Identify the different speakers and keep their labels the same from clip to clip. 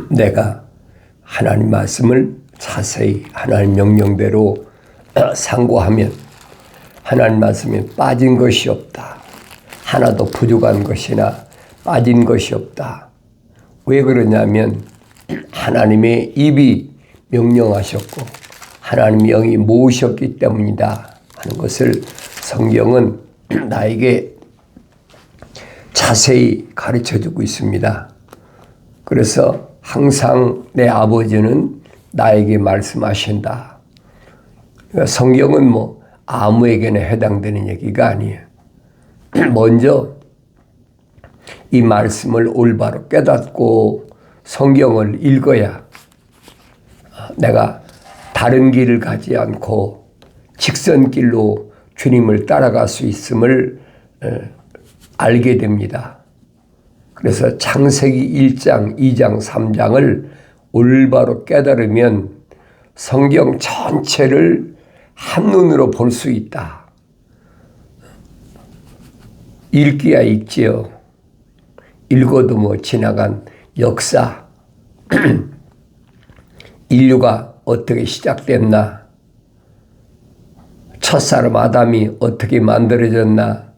Speaker 1: 내가 하나님 말씀을 자세히 하나님 명령대로 상고하면 하나님 말씀에 빠진 것이 없다. 하나도 부족한 것이나 빠진 것이 없다. 왜 그러냐면 하나님의 입이 명령하셨고 하나님의 영이 모으셨기 때문이다 하는 것을 성경은 나에게 자세히 가르쳐주고 있습니다. 그래서 항상 내 아버지는 나에게 말씀하신다. 그러니까 성경은 아무에게나 해당되는 얘기가 아니에요. 먼저 이 말씀을 올바로 깨닫고 성경을 읽어야 내가 다른 길을 가지 않고 직선길로 주님을 따라갈 수 있음을 알게 됩니다. 그래서 창세기 1장, 2장, 3장을 올바로 깨달으면 성경 전체를 한눈으로 볼 수 있다. 읽기야 읽지요. 읽어도 지나간 역사, 인류가 어떻게 시작됐나, 첫사람 아담이 어떻게 만들어졌나,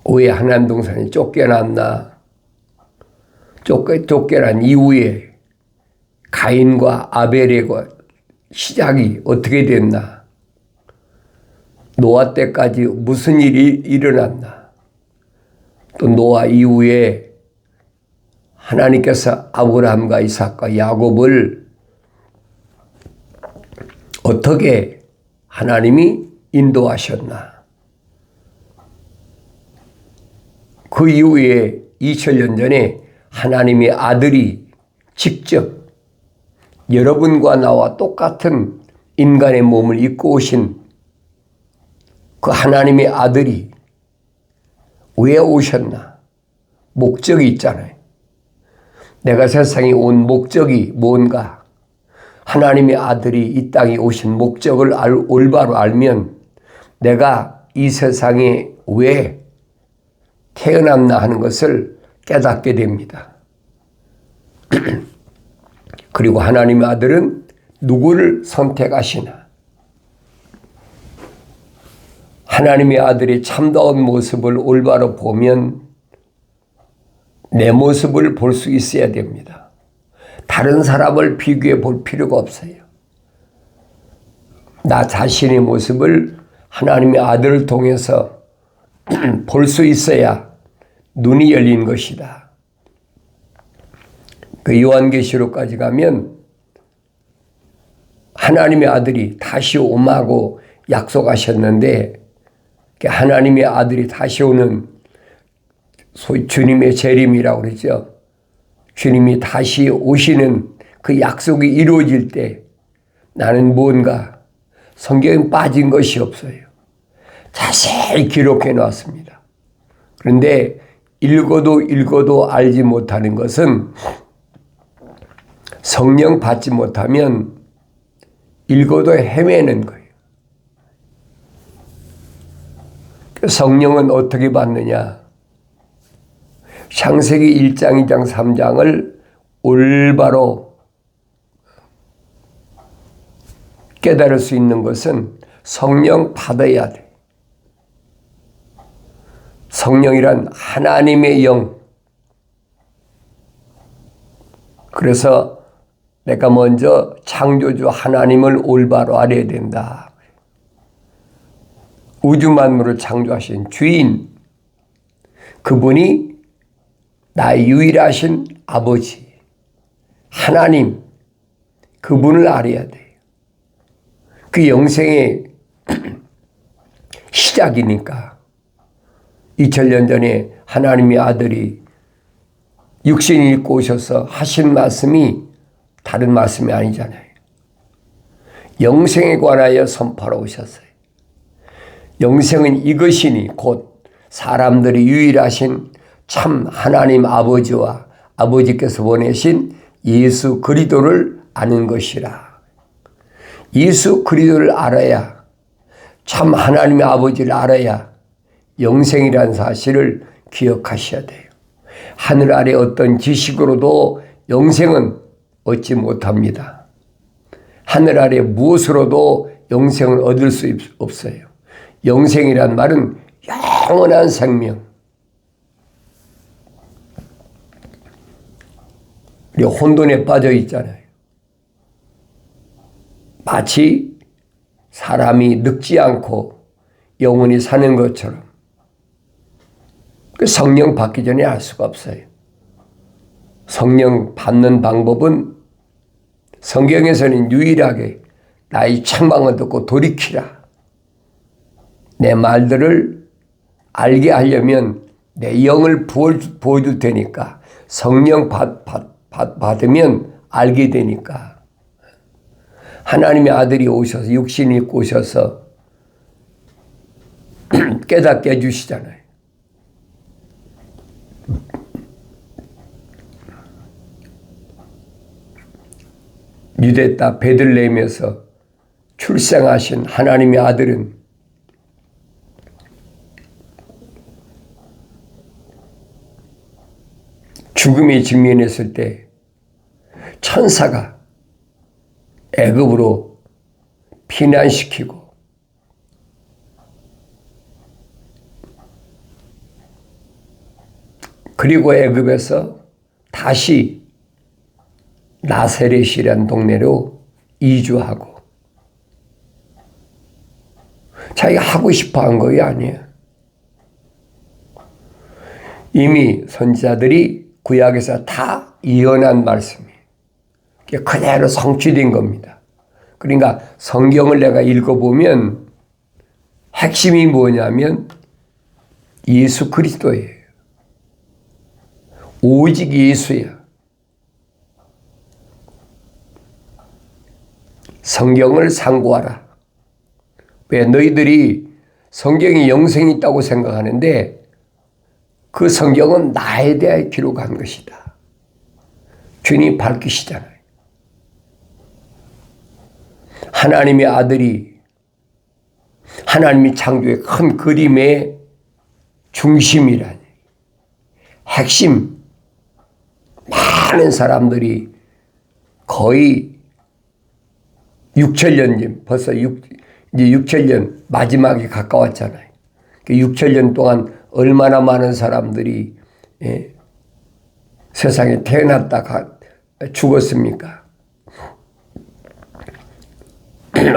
Speaker 1: 왜 하나님 동산이 쫓겨났나, 쫓겨난 이후에 가인과 아벨의 시작이 어떻게 됐나, 노아 때까지 무슨 일이 일어났나, 또 노아 이후에 하나님께서 아브라함과 이삭과 야곱을 어떻게 하나님이 인도하셨나. 그 이후에 2000년 전에 하나님의 아들이 직접 여러분과 나와 똑같은 인간의 몸을 입고 오신 그 하나님의 아들이 왜 오셨나? 목적이 있잖아요. 내가 세상에 온 목적이 뭔가? 하나님의 아들이 이 땅에 오신 목적을 올바로 알면 내가 이 세상에 왜 태어났나 하는 것을 깨닫게 됩니다. 그리고 하나님의 아들은 누구를 선택하시나? 하나님의 아들이 참다운 모습을 올바로 보면 내 모습을 볼 수 있어야 됩니다. 다른 사람을 비교해 볼 필요가 없어요. 나 자신의 모습을 하나님의 아들을 통해서 볼 수 있어야 눈이 열린 것이다. 그 요한계시록까지 가면 하나님의 아들이 다시 오마고 약속하셨는데 하나님의 아들이 다시 오는 소위 주님의 재림이라고 그러죠. 주님이 다시 오시는 그 약속이 이루어질 때 나는 뭔가 성경에 빠진 것이 없어요. 자세히 기록해 놨습니다. 그런데 읽어도 알지 못하는 것은 성령 받지 못하면 읽어도 헤매는 거예요. 성령은 어떻게 받느냐? 창세기 1장, 2장, 3장을 올바로 깨달을 수 있는 것은 성령 받아야 돼. 성령이란 하나님의 영. 그래서 내가 먼저 창조주 하나님을 올바로 알아야 된다. 우주 만물을 창조하신 주인, 그분이 나의 유일하신 아버지, 하나님, 그분을 알아야 돼요. 그 영생의 시작이니까 2000년 전에 하나님의 아들이 육신을 입고 오셔서 하신 말씀이 다른 말씀이 아니잖아요. 영생에 관하여 선포하러 오셨어요. 영생은 이것이니 곧 사람들이 유일하신 참 하나님 아버지와 아버지께서 보내신 예수 그리스도를 아는 것이라. 예수 그리스도를 알아야, 참 하나님의 아버지를 알아야 영생이라는 사실을 기억하셔야 돼요. 하늘 아래 어떤 지식으로도 영생은 얻지 못합니다. 하늘 아래 무엇으로도 영생을 얻을 수 없어요. 영생이란 말은 영원한 생명. 우리 혼돈에 빠져 있잖아요. 마치 사람이 늙지 않고 영원히 사는 것처럼 그 성령 받기 전에 알 수가 없어요. 성령 받는 방법은 성경에서는 유일하게 나의 책망을 듣고 돌이키라. 내 말들을 알게 하려면 내 영을 부어줄 테니까 성령 받으면 알게 되니까. 하나님의 아들이 오셔서 육신이 입고 오셔서 깨닫게 해주시잖아요. 유대 땅 베들레헴에서 출생하신 하나님의 아들은 죽음에 직면했을 때 천사가 애굽으로 피난시키고 그리고 애굽에서 다시 나세렛이라는 동네로 이주하고 자기가 하고 싶어 한 거이 아니에요. 이미 선지자들이 구약에서 다 예언한 말씀이 그대로 성취된 겁니다. 그러니까 성경을 내가 읽어보면 핵심이 뭐냐면 예수 그리스도예요. 오직 예수야. 성경을 상고하라. 왜 너희들이 성경에 영생이 있다고 생각하는데 그 성경은 나에 대해 기록한 것이다. 주님이 밝히시잖아요. 하나님의 아들이 하나님이 창조의 큰 그림의 중심이라니. 핵심. 많은 사람들이 거의 6천년 전, 벌써 이제 6천년 마지막에 가까웠잖아요. 6천년 동안 얼마나 많은 사람들이 세상에 태어났다 죽었습니까?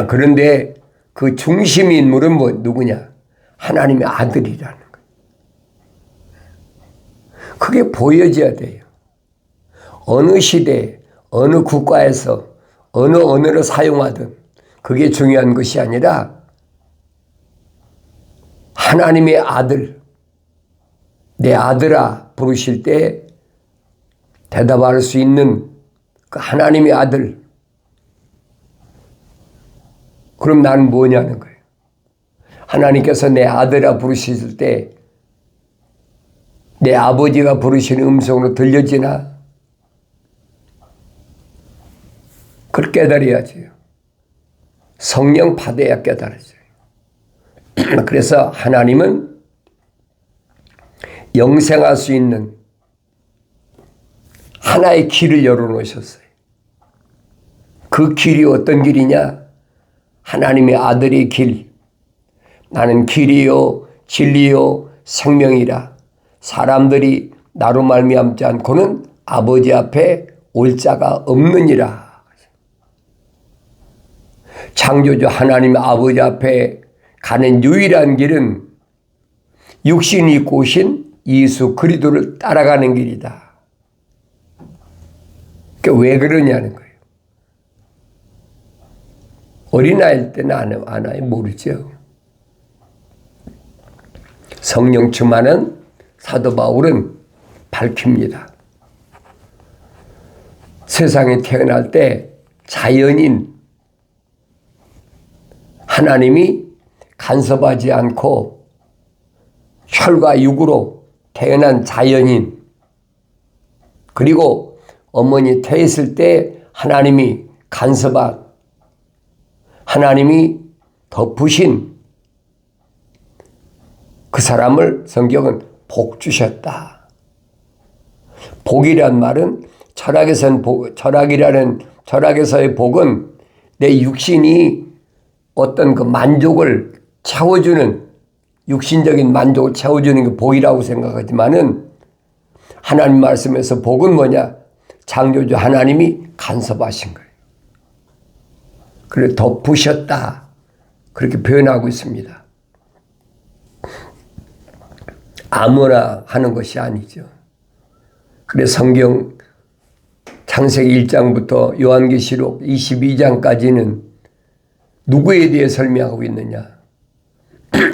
Speaker 1: 그런데 그 중심 인물은 누구냐? 하나님의 아들이라는 거예요. 그게 보여져야 돼요. 어느 시대, 어느 국가에서 어느 언어를 사용하든 그게 중요한 것이 아니라 하나님의 아들, 내 아들아 부르실 때 대답할 수 있는 그 하나님의 아들. 그럼 나는 뭐냐는 거예요. 하나님께서 내 아들아 부르실 때 내 아버지가 부르시는 음성으로 들려지나? 그걸 깨달아야지요. 성령 받아야 깨달아져요. 그래서 하나님은 영생할 수 있는 하나의 길을 열어놓으셨어요. 그 길이 어떤 길이냐? 하나님의 아들의 길. 나는 길이요 진리요 생명이라. 사람들이 나로 말미암지 않고는 아버지 앞에 올 자가 없느니라. 창조주 하나님 아버지 앞에 가는 유일한 길은 육신이 입고 오신 예수 그리스도를 따라가는 길이다. 그러니까 왜 그러냐는 거예요. 어린아이일 때는 아나요? 모르죠. 성령 충만은 사도 바울은 밝힙니다. 세상에 태어날 때 자연인 하나님이 간섭하지 않고 혈과 육으로 태어난 자연인, 그리고 어머니 태했을 때 하나님이 간섭한, 하나님이 덮으신 그 사람을 성경은 복 주셨다. 복이란 말은 철학에서의 복은 내 육신이 어떤 그 만족을 채워주는, 육신적인 만족을 채워주는 게 복이라고 생각하지만은, 하나님 말씀에서 복은 뭐냐? 창조주 하나님이 간섭하신 거예요. 그래 덮으셨다, 그렇게 표현하고 있습니다. 아무나 하는 것이 아니죠. 그래 성경 창세기 1장부터 요한계시록 22장까지는 누구에 대해 설명하고 있느냐?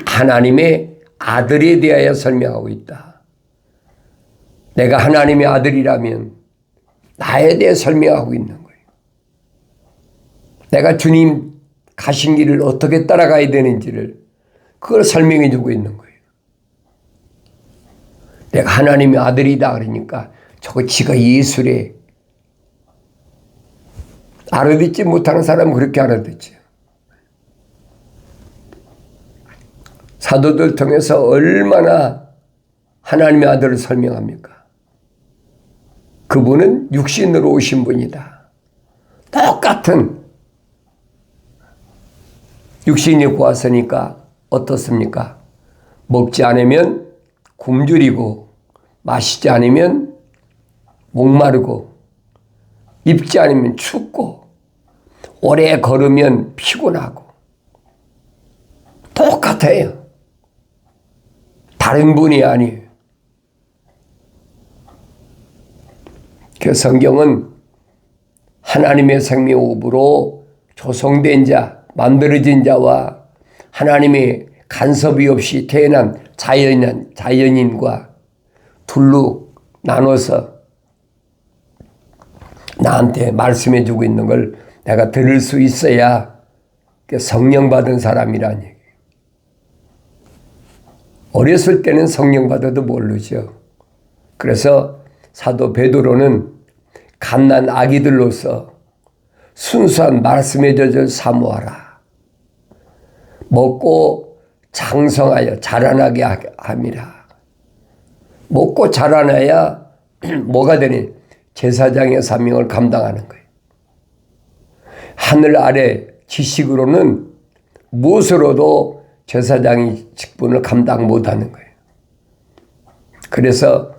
Speaker 1: 하나님의 아들에 대하여 설명하고 있다. 내가 하나님의 아들이라면 나에 대해 설명하고 있는 거예요. 내가 주님 가신 길을 어떻게 따라가야 되는지를 그걸 설명해 주고 있는 거예요. 내가 하나님의 아들이다 그러니까 저거 지가 예수래. 알아듣지 못하는 사람은 그렇게 알아듣죠. 사도들 통해서 얼마나 하나님의 아들을 설명합니까? 그분은 육신으로 오신 분이다. 똑같은 육신이 구하서니까 어떻습니까? 먹지 않으면 굶주리고, 마시지 않으면 목마르고, 입지 않으면 춥고, 오래 걸으면 피곤하고. 똑같아요. 다른 분이 아니에요. 그 성경은 하나님의 생명호흡으로 조성된 자, 만들어진 자와 하나님의 간섭이 없이 태어난 자연인과 둘로 나눠서 나한테 말씀해 주고 있는 걸 내가 들을 수 있어야 성령 받은 사람이라는 얘기예요. 어렸을 때는 성령 받아도 모르죠. 그래서 사도 베드로는 갓난 아기들로서 순수한 말씀의 젖을 사모하라. 먹고 장성하여 자라나게 함이라. 먹고 자라나야 뭐가 되니? 제사장의 사명을 감당하는 거예요. 하늘 아래 지식으로는 무엇으로도 제사장의 직분을 감당 못하는 거예요. 그래서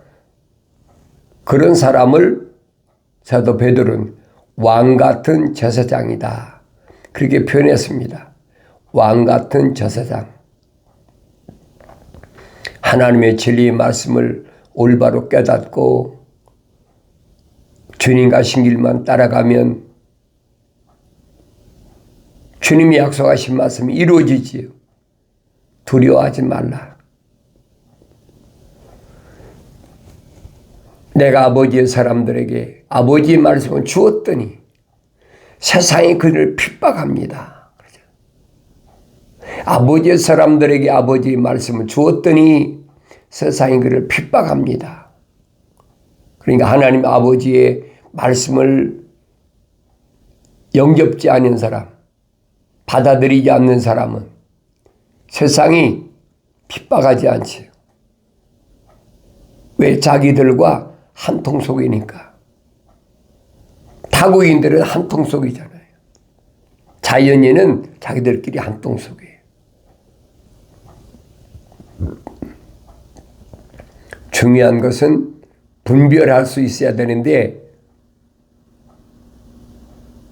Speaker 1: 그런 사람을 사도 베드로는 왕 같은 제사장이다, 그렇게 표현했습니다. 왕 같은 제사장. 하나님의 진리의 말씀을 올바로 깨닫고 주님 가신 길만 따라가면 주님이 약속하신 말씀이 이루어지지요. 두려워하지 말라. 내가 아버지의 사람들에게 아버지의 말씀을 주었더니 세상이 그들을 핍박합니다. 아버지의 사람들에게 아버지의 말씀을 주었더니 세상이 그를 핍박합니다. 그러니까 하나님 아버지의 말씀을 영접지 않는 사람, 받아들이지 않는 사람은 세상이 핍박하지 않지요. 왜? 자기들과 한통 속이니까. 타국인들은 한통 속이잖아요. 자연인은 자기들끼리 한통 속이에요. 중요한 것은 분별할 수 있어야 되는데,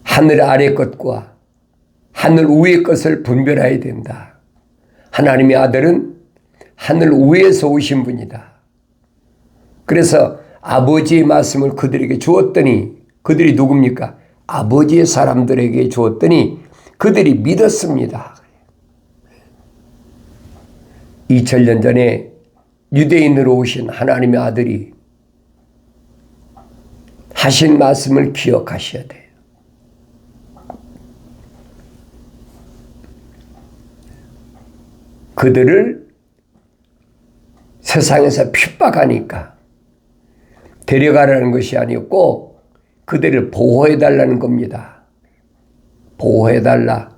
Speaker 1: 하늘 아래 것과 하늘 위의 것을 분별해야 된다. 하나님의 아들은 하늘 위에서 오신 분이다. 그래서 아버지의 말씀을 그들에게 주었더니, 그들이 누굽니까? 아버지의 사람들에게 주었더니 그들이 믿었습니다. 2000년 전에 유대인으로 오신 하나님의 아들이 하신 말씀을 기억하셔야 돼요. 그들을 세상에서 핍박하니까 데려가라는 것이 아니었고 그들을 보호해달라는 겁니다. 보호해달라.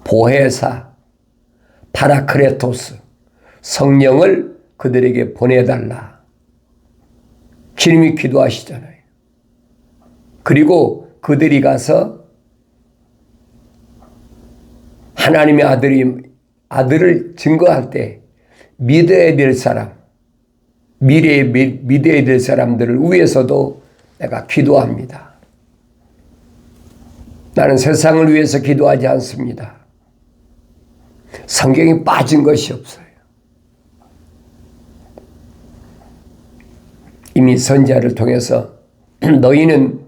Speaker 1: 보혜사, 파라크레토스, 성령을 그들에게 보내달라. 주님이 기도하시잖아요. 그리고 그들이 가서 하나님의 아들을 증거할 때 믿어야 될 사람, 미래에 믿어야 될 사람들을 위해서도 내가 기도합니다. 나는 세상을 위해서 기도하지 않습니다. 성경에 빠진 것이 없어요. 이미 선지자를 통해서 너희는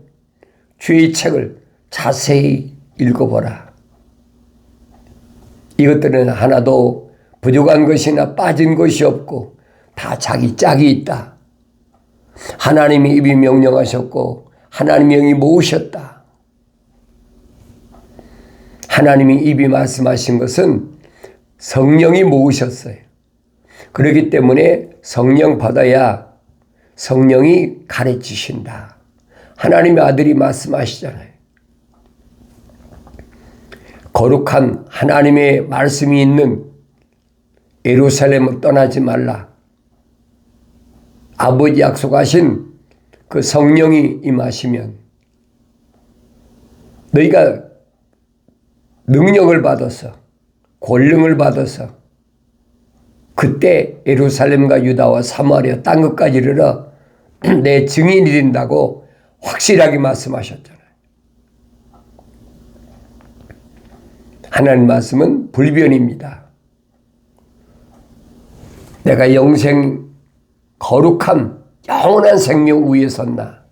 Speaker 1: 주의 책을 자세히 읽어보라. 이것들은 하나도 부족한 것이나 빠진 것이 없고 다 자기 짝이 있다. 하나님이 입이 명령하셨고 하나님의 영이 모으셨다. 하나님이 입이 말씀하신 것은 성령이 모으셨어요. 그렇기 때문에 성령 받아야 성령이 가르치신다. 하나님의 아들이 말씀하시잖아요. 거룩한 하나님의 말씀이 있는 예루살렘을 떠나지 말라. 아버지 약속하신 그 성령이 임하시면 너희가 능력을 받아서 권능을 받아서 그때 예루살렘과 유다와 사마리아 땅 끝까지 이르러 내 증인이 된다고 확실하게 말씀하셨잖아요. 하나님 말씀은 불변입니다. 내가 영생 거룩한 영원한 생명 위에 섰나?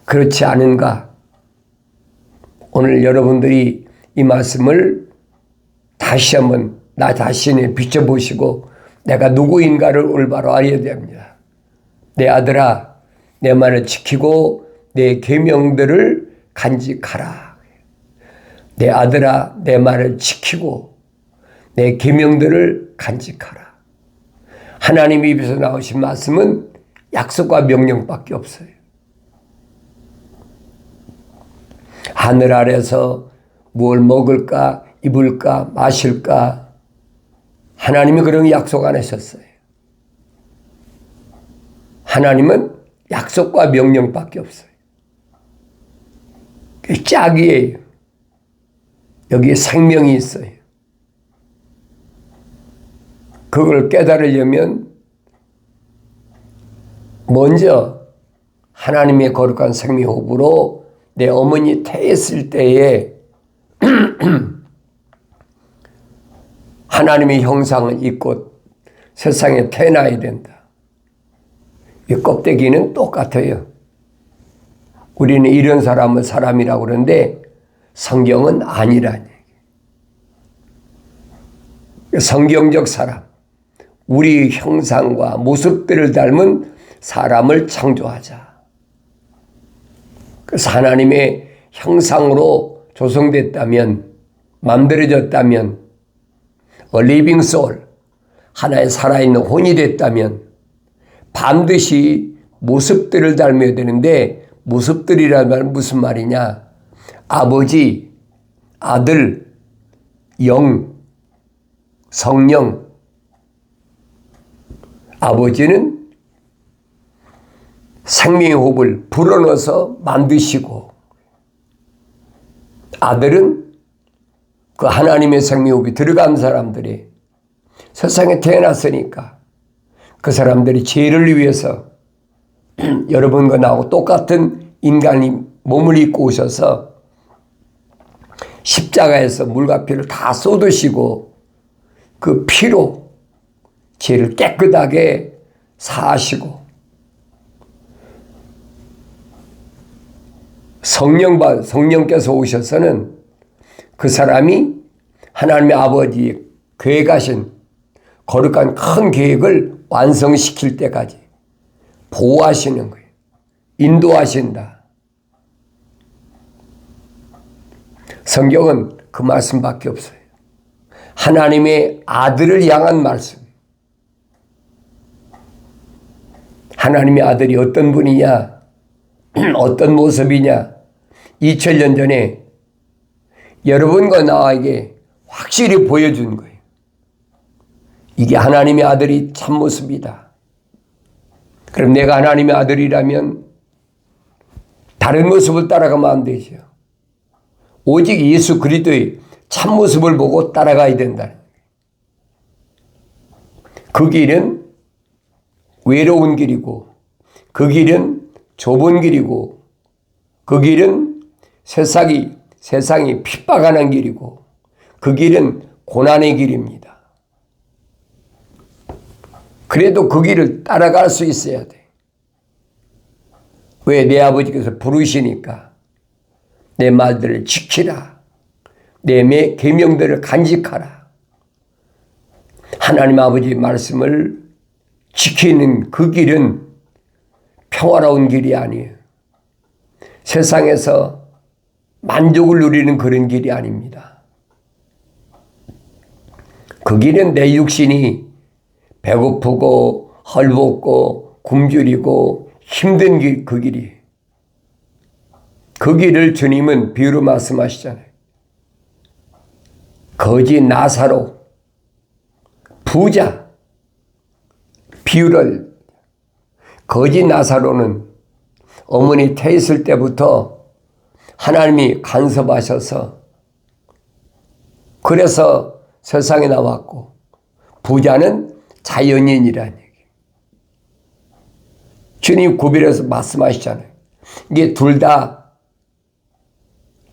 Speaker 1: 그렇지 않은가? 오늘 여러분들이 이 말씀을 다시 한번 나 자신에 비춰보시고 내가 누구인가를 올바로 알아야 됩니다. 내 아들아, 내 말을 지키고 내 계명들을 간직하라. 내 아들아, 내 말을 지키고 내 계명들을 간직하라. 하나님 입에서 나오신 말씀은 약속과 명령밖에 없어요. 하늘 아래서 뭘 먹을까, 입을까, 마실까, 하나님이 그런 약속 안 하셨어요. 하나님은 약속과 명령밖에 없어요. 그게 짝이에요. 여기에 생명이 있어요. 그걸 깨달으려면 먼저 하나님의 거룩한 생명호흡으로 내 어머니 태했을 때에 하나님의 형상을 입고 세상에 태어나야 된다. 이 껍데기는 똑같아요. 우리는 이런 사람은 사람이라고 그러는데 성경은 아니라는 얘기예요. 성경적 사람, 우리 형상과 모습들을 닮은 사람을 창조하자. 그래서 하나님의 형상으로 조성됐다면, 만들어졌다면, a living soul, 하나의 살아있는 혼이 됐다면 반드시 모습들을 닮아야 되는데, 모습들이라는 말은 무슨 말이냐? 아버지, 아들, 영, 성령. 아버지는 생명의 호흡을 불어넣어서 만드시고, 아들은 그 하나님의 생명호흡이 들어간 사람들이 세상에 태어났으니까 그 사람들이 죄를 위해서 여러분과 나하고 똑같은 인간이 몸을 입고 오셔서 십자가에서 물과 피를 다 쏟으시고 그 피로 죄를 깨끗하게 사하시고 성령께서 오셔서는 그 사람이 하나님의 아버지 계획하신 거룩한 큰 계획을 완성시킬 때까지 보호하시는 거예요. 인도하신다. 성경은 그 말씀밖에 없어요. 하나님의 아들을 향한 말씀. 하나님의 아들이 어떤 분이냐, 어떤 모습이냐, 2000년 전에 여러분과 나에게 확실히 보여준 거예요. 이게 하나님의 아들이 참모습이다. 그럼 내가 하나님의 아들이라면 다른 모습을 따라가면 안 되죠. 오직 예수 그리스도의 참모습을 보고 따라가야 된다. 그 길은 외로운 길이고, 그 길은 좁은 길이고, 그 길은 세상이 핍박하는 길이고, 그 길은 고난의 길입니다. 그래도 그 길을 따라갈 수 있어야 돼. 왜? 내 아버지께서 부르시니까 내 말들을 지키라. 내 계명들을 간직하라. 하나님 아버지의 말씀을 지키는 그 길은 평화로운 길이 아니에요. 세상에서 만족을 누리는 그런 길이 아닙니다. 그 길은 내 육신이 배고프고 헐벗고 굶주리고 힘든 길, 그 길이. 그 길을 주님은 비유로 말씀하시잖아요. 거지 나사로, 부자, 비유를. 거지 나사로는 어머니 태 있을 때부터 하나님이 간섭하셔서 그래서 세상에 나왔고, 부자는 자연인이라는 얘기. 주님 구별해서 말씀하시잖아요. 이게 둘 다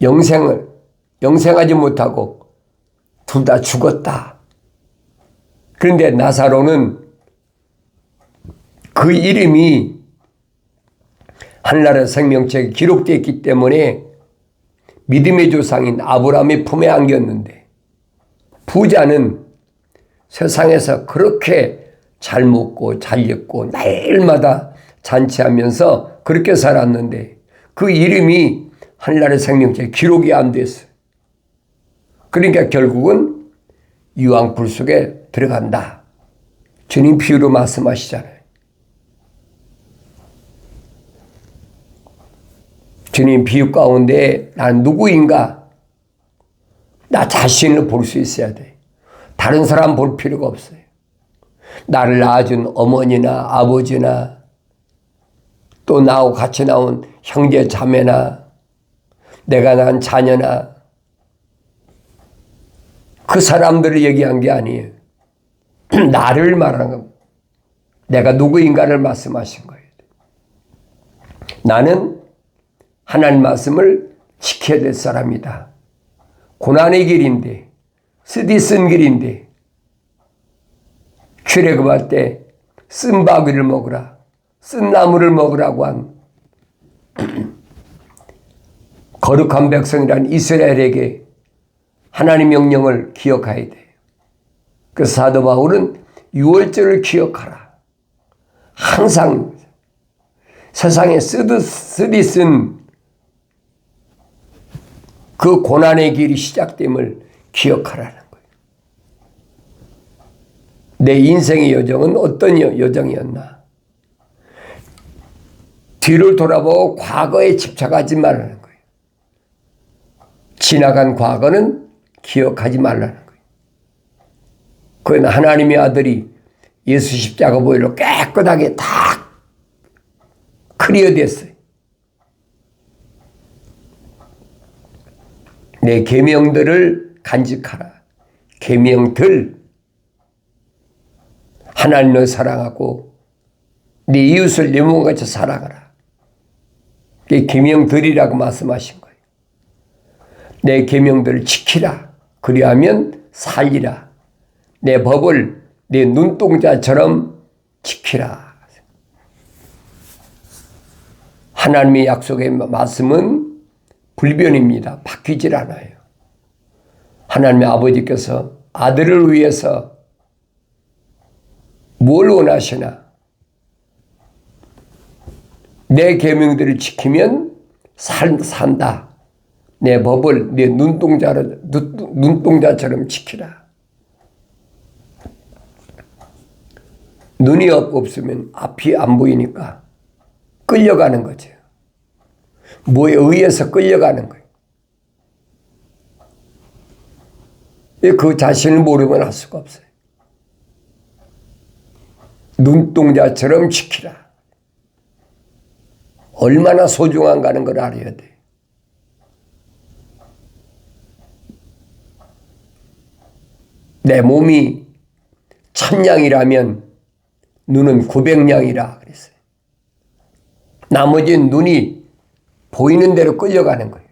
Speaker 1: 영생하지 못하고 둘 다 죽었다. 그런데 나사로는 그 이름이 하늘나라 생명책에 기록되어 있기 때문에 믿음의 조상인 아브라함의 품에 안겼는데, 부자는 세상에서 그렇게 잘 먹고 잘 입고 매일마다 잔치하면서 그렇게 살았는데 그 이름이 하늘나라의 생명책에 기록이 안 됐어요. 그러니까 결국은 유황불 속에 들어간다. 주님 비유로 말씀하시잖아요. 주님 비유 가운데 난 누구인가? 나 자신을 볼 수 있어야 돼. 다른 사람 볼 필요가 없어요. 나를 낳아준 어머니나 아버지나 또 나하고 같이 나온 형제 자매나 내가 낳은 자녀나 그 사람들을 얘기한 게 아니에요. 나를 말하는 겁니다. 내가 누구인가를 말씀하신 거예요. 나는 하나님 말씀을 지켜야 될 사람이다. 고난의 길인데, 쓰디쓴 길인데, 출애굽할 때 쓴 바귀를 먹으라, 쓴 나무를 먹으라고 한 거룩한 백성이란 이스라엘에게 하나님 명령을 기억해야 돼요. 그래서 사도 바울은 유월절을 기억하라. 항상 세상에 쓰디쓴 그 고난의 길이 시작됨을 기억하라는 거예요. 내 인생의 여정은 어떤 여정이었나? 뒤를 돌아보고 과거에 집착하지 말라는 거예요. 지나간 과거는 기억하지 말라는 거예요. 그건 하나님의 아들이 예수 십자가 보혈로 깨끗하게 다 클리어됐어요. 내 계명들을 간직하라. 계명들. 하나님을 사랑하고 네 이웃을 내 몸같이 사랑하라. 이게 계명들이라고 말씀하신 거예요. 내 계명들을 지키라. 그리하면 살리라. 내 법을 내 눈동자처럼 지키라. 하나님의 약속의 말씀은 불변입니다. 바뀌질 않아요. 하나님의 아버지께서 아들을 위해서 뭘 원하시나? 내 계명들을 지키면 산다. 내 법을 내 눈동자처럼 지키라. 눈이 없으면 앞이 안 보이니까 끌려가는 거죠. 뭐에 의해서 끌려가는 거예요. 그 자신을 모르면 할 수가 없어요. 눈동자처럼 지키라. 얼마나 소중한가는 걸 알아야 돼. 내 몸이 1000양이라면 눈은 900양이라 그랬어요. 나머지 눈이 보이는 대로 끌려가는 거예요.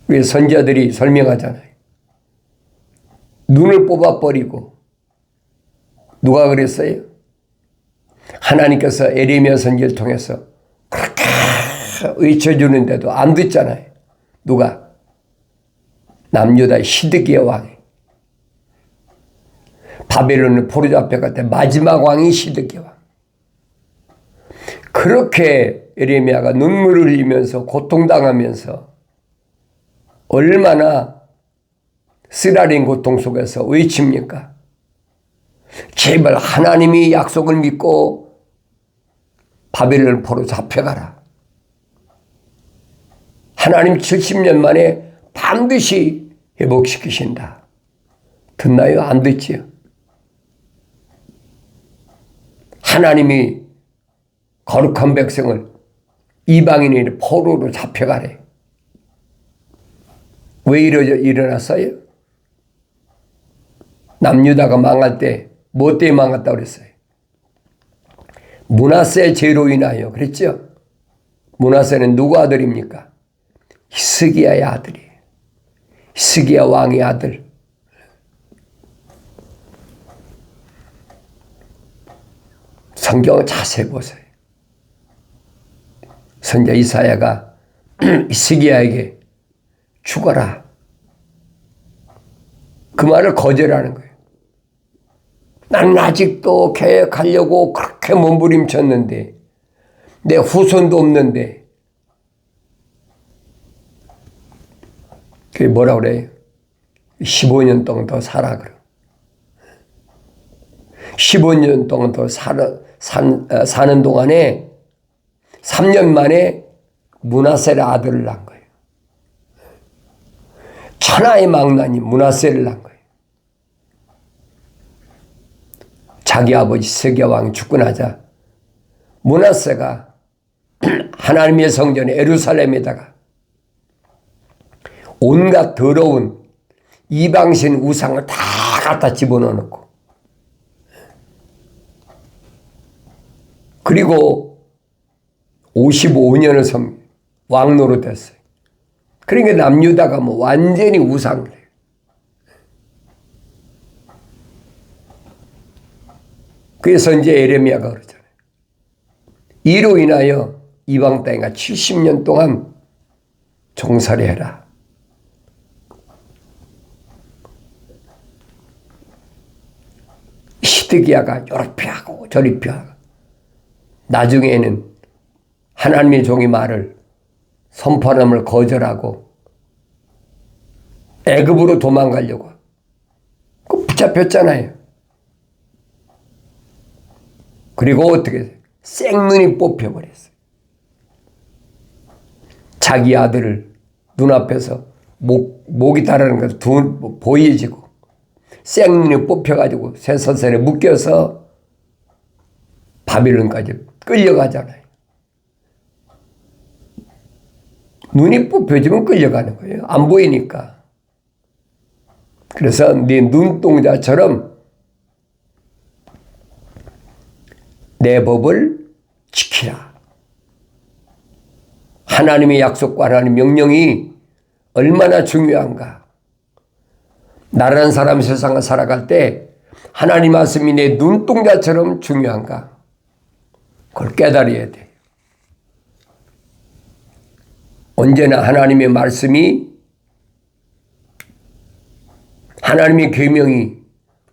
Speaker 1: 왜 선지자들이 설명하잖아요. 눈을 뽑아버리고 누가 그랬어요? 하나님께서 에레미야 선지를 통해서 그렇게 외쳐주는데도 안 듣잖아요. 누가? 남유다 시드기야 왕이. 바벨론을 포로잡혀갈 때 마지막 왕이 시드기야 왕. 그렇게 에레미야가 눈물을 흘리면서 고통당하면서 얼마나 쓰라린 고통 속에서 외칩니까? 제발 하나님이 약속을 믿고 바벨론 포로 잡혀가라. 하나님 70년 만에 반드시 회복시키신다. 듣나요? 안 듣지요? 하나님이 거룩한 백성을 이방인의 포로로 잡혀가래. 왜 일어났어요? 남유다가 망할 때 뭐 때문에 망했다고 그랬어요? 므낫세 죄로 인하여. 그랬죠? 므낫세는 누구 아들입니까? 히스기야의 아들이에요. 히스기야 왕의 아들. 성경을 자세히 보세요. 선지자 이사야가 히스기야에게 죽어라. 그 말을 거절하는 거예요. 나는 아직도 개혁하려고 그렇게 몸부림쳤는데 내 후손도 없는데. 그게 뭐라 그래요? 15년 동안 더 살아 그래. 15년 동안 더 사는 동안에 3년 만에 므낫세의 아들을 낳은 거예요. 천하의 망나니 므낫세를 낳은 거예요. 자기 아버지 히스기야 왕이 죽고 나자 므낫세가 하나님의 성전 예루살렘에다가 온갖 더러운 이방신 우상을 다 갖다 집어넣어놓고 그리고 55년을 왕노로 됐어요. 그러니까 남유다가 뭐 완전히 우상이래요. 그래서 이제 에레미야가 그러잖아요. 이로 인하여 이방 땅에가 70년 동안 종살이 해라. 시드기야가 요렇게 하고 저렇게 하고 나중에는 하나님의 종의 말을 선포함을 거절하고 애굽으로 도망가려고 붙잡혔잖아요. 그리고 어떻게 해요? 생눈이 뽑혀버렸어요. 자기 아들을 눈앞에서 목이 따르는 것도 보여지고 생눈이 뽑혀가지고 쇠사슬에 묶여서 바빌론까지 끌려가잖아요. 눈이 뽑혀지면 끌려가는 거예요. 안 보이니까. 그래서 네 눈동자처럼 내 법을 지키라. 하나님의 약속과 하나님의 명령이 얼마나 중요한가. 나라는 사람이 세상을 살아갈 때 하나님 말씀이 내 눈동자처럼 중요한가. 그걸 깨달아야 돼. 언제나 하나님의 말씀이 하나님의 계명이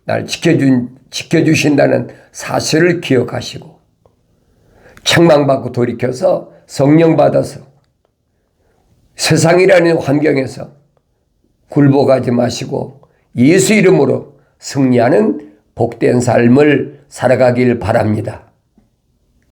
Speaker 1: 날 지켜주신다는 사실을 기억하시고 책망받고 돌이켜서 성령 받아서 세상이라는 환경에서 굴복하지 마시고 예수 이름으로 승리하는 복된 삶을 살아가길 바랍니다.